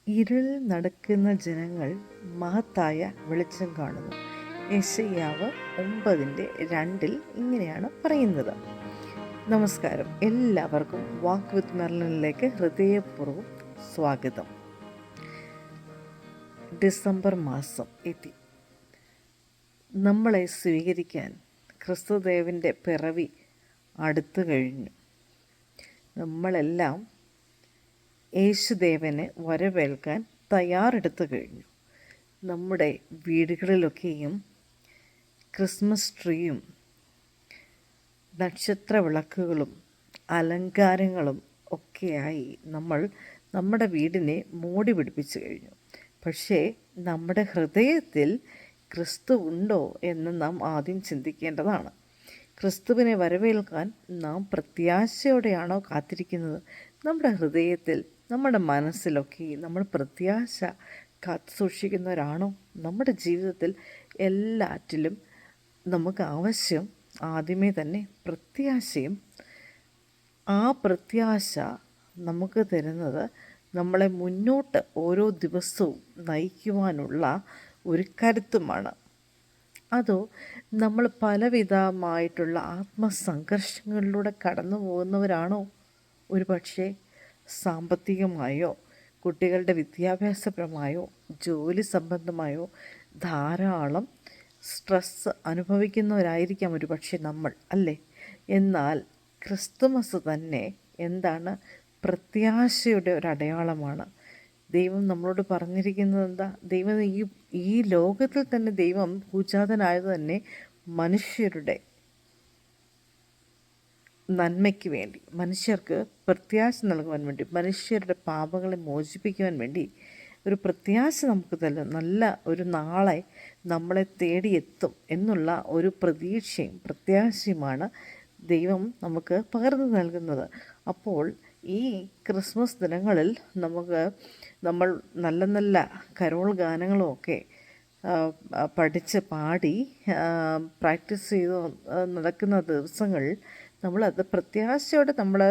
ഇരുളിൽ നടക്കുന്ന ജനങ്ങൾ മഹത്തായ വെളിച്ചം കാണുന്നു. യെശയ്യാവ് 9:2 ഇങ്ങനെയാണ് പറയുന്നത്. നമസ്കാരം, എല്ലാവർക്കും വാക്ക് വിത്ത് മെർലിനിലേക്ക് ഹൃദയപൂർവ്വം സ്വാഗതം. ഡിസംബർ മാസം എത്തി. നമ്മളെ സ്വീകരിക്കാൻ ക്രിസ്തുദേവൻ്റെ പിറവി അടുത്തു കഴിഞ്ഞു. നമ്മളെല്ലാം യേശുദേവനെ വരവേൽക്കാൻ തയ്യാറെടുത്തു കഴിഞ്ഞു. നമ്മുടെ വീടുകളിലൊക്കെയും ക്രിസ്മസ് ട്രീയും നക്ഷത്ര വിളക്കുകളും അലങ്കാരങ്ങളും ഒക്കെയായി നമ്മൾ നമ്മുടെ വീടിനെ മോടി പിടിപ്പിച്ചു കഴിഞ്ഞു. പക്ഷേ നമ്മുടെ ഹൃദയത്തിൽ ക്രിസ്തു ഉണ്ടോ എന്ന് നാം ആദ്യം ചിന്തിക്കേണ്ടതാണ്. ക്രിസ്തുവിനെ വരവേൽക്കാൻ നാം പ്രത്യാശയോടെയാണോ കാത്തിരിക്കുന്നത്? നമ്മുടെ ഹൃദയത്തിൽ, നമ്മുടെ മനസ്സിലൊക്കെ നമ്മൾ പ്രത്യാശ കാത്തു സൂക്ഷിക്കുന്നവരാണോ? നമ്മുടെ ജീവിതത്തിൽ എല്ലാറ്റിലും നമുക്ക് ആവശ്യം ആദ്യമേ തന്നെ പ്രത്യാശയും, ആ പ്രത്യാശ നമുക്ക് തരുന്നത് നമ്മളെ മുന്നോട്ട് ഓരോ ദിവസവും നയിക്കുവാനുള്ള ഒരു കരുത്തുമാണ്. അതോ നമ്മൾ പലവിധമായിട്ടുള്ള ആത്മസംഘർഷങ്ങളിലൂടെ കടന്നു പോകുന്നവരാണോ? ഒരു പക്ഷേ സാമ്പത്തികമായോ, കുട്ടികളുടെ വിദ്യാഭ്യാസപരമായോ, ജോലി സംബന്ധമായോ ധാരാളം സ്ട്രെസ്സ് അനുഭവിക്കുന്നവരായിരിക്കാം ഒരു പക്ഷേ നമ്മൾ, അല്ലേ? എന്നാൽ ക്രിസ്തുമസ് തന്നെ എന്താണ്? പ്രത്യാശയുടെ ഒരു അടയാളമാണ്. ദൈവം നമ്മളോട് പറഞ്ഞിരിക്കുന്നത് എന്താ? ദൈവം ഈ ലോകത്തിൽ തന്നെ ദൈവം ഭൂജാതനായത് തന്നെ മനുഷ്യരുടെ നന്മയ്ക്ക് വേണ്ടി, മനുഷ്യർക്ക് പ്രത്യാശ നൽകുവാൻ വേണ്ടി, മനുഷ്യരുടെ പാപങ്ങളെ മോചിപ്പിക്കുവാൻ വേണ്ടി ഒരു പ്രത്യാശ നമുക്ക് തരും. നല്ല ഒരു നാളെ നമ്മളെ തേടിയെത്തും എന്നുള്ള ഒരു പ്രതീക്ഷയും പ്രത്യാശയുമാണ് ദൈവം നമുക്ക് പകർന്നു നൽകുന്നത്. അപ്പോൾ ഈ ക്രിസ്മസ് ദിനങ്ങളിൽ നമ്മൾ നല്ല നല്ല കരോൾ ഗാനങ്ങളുമൊക്കെ പഠിച്ച് പാടി പ്രാക്ടീസ് ചെയ്ത് നടക്കുന്ന ദിവസങ്ങളിൽ നമ്മളത് പ്രത്യാശയോടെ നമ്മൾ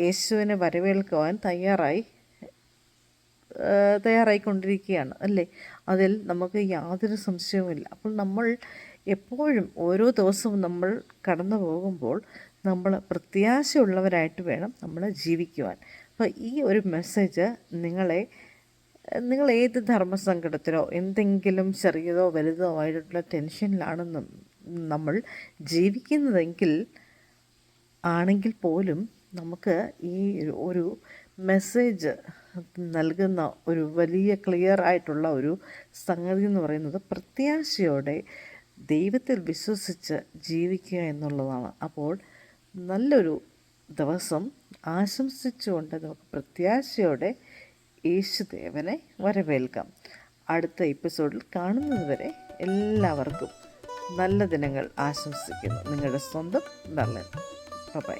യേശുവിനെ വരവേൽക്കുവാൻ തയ്യാറായിക്കൊണ്ടിരിക്കുകയാണ്, അല്ലേ? അതിൽ നമുക്ക് യാതൊരു സംശയവുമില്ല. അപ്പോൾ നമ്മൾ എപ്പോഴും ഓരോ ദിവസവും നമ്മൾ കടന്നു പോകുമ്പോൾ നമ്മൾ പ്രത്യാശയുള്ളവരായിട്ട് വേണം നമ്മൾ ജീവിക്കുവാൻ. അപ്പോൾ ഈ ഒരു മെസ്സേജ് നിങ്ങൾ ഏത് ധർമ്മസങ്കടത്തിലോ എന്തെങ്കിലും ചെറിയതോ വലുതോ ആയിട്ടുള്ള ടെൻഷനിലാണെന്നും നമ്മൾ ആണെങ്കിൽ പോലും നമുക്ക് ഈ ഒരു മെസ്സേജ് നൽകുന്ന ഒരു വലിയ ക്ലിയർ ആയിട്ടുള്ള ഒരു സംഗതി എന്ന് പറയുന്നത് പ്രത്യാശയോടെ ദൈവത്തിൽ വിശ്വസിച്ച് ജീവിക്കുക എന്നുള്ളതാണ്. അപ്പോൾ നല്ലൊരു ദിവസം ആശംസിച്ചുകൊണ്ട് നമുക്ക് പ്രത്യാശയോടെ യേശുദേവനെ വരവേൽക്കാം. അടുത്ത എപ്പിസോഡിൽ കാണുന്നതുവരെ എല്ലാവർക്കും നല്ല ദിനങ്ങൾ ആശംസിക്കുന്നു. നിങ്ങളുടെ സ്വന്തം മെർലിൻ. ബൈ.